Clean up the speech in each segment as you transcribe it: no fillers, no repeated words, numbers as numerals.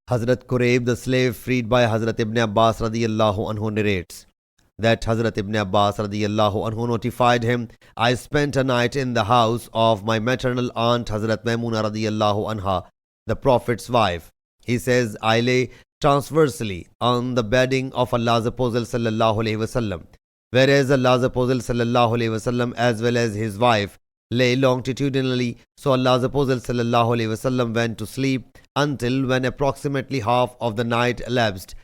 Hazrat Qurayb, the slave freed by Hazrat Ibn Abbas radiyallahu anhu, narrates that Hazrat Ibn Abbas radiyallahu anhu notified him, I spent a night in the house of my maternal aunt Hazrat Maimuna radiyallahu anha, the Prophet's wife. He says, I lay transversely on the bedding of Allah's Apostle sallallahu alaihi wasallam, whereas Allah's Apostle sallallahu alaihi wasallam as well as his wife lay longitudinally. So Allah's Apostle sallallahu alaihi wasallam went to sleep until when approximately half of the night elapsed.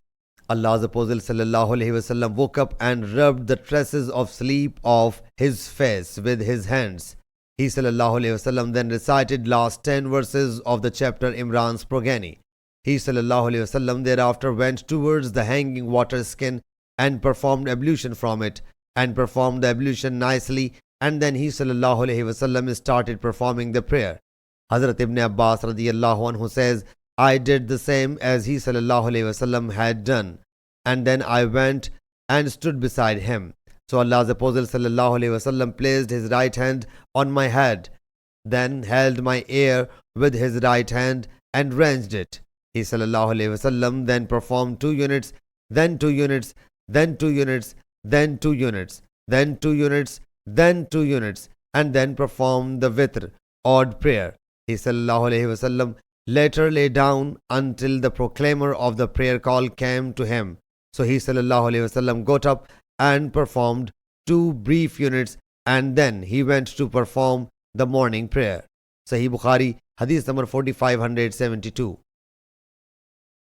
Allah's Apostle sallallahu alaihi wasallam woke up and rubbed the tresses of sleep of his face with his hands. He sallallahu alaihi wasallam then recited last 10 verses of the chapter Imran's progeny. He sallallahu alaihi wasallam thereafter went towards the hanging water skin and performed ablution from it, and performed the ablution nicely, and then he sallallahu alaihi wasallam started performing the prayer. Hazrat Ibn Abbas radiyallahu anhu says, I did the same as he sallallahu alaihi wasallam had done, and then I went and stood beside him. So Allah's Apostle sallallahu alaihi wasallam placed his right hand on my head, then held my ear with his right hand and wrenched it. He sallallahu alaihi wasallam then performed 2 units, then 2 units, then 2 units, then 2 units, then 2 units, then 2 units, and then performed the witr, odd prayer. He sallallahu alaihi wasallam later lay down until the proclaimer of the prayer call came to him. So he sallallahu alaihi wasallam got up and performed 2 brief units, and then he went to perform the morning prayer. Sahih Bukhari, Hadith number 4572.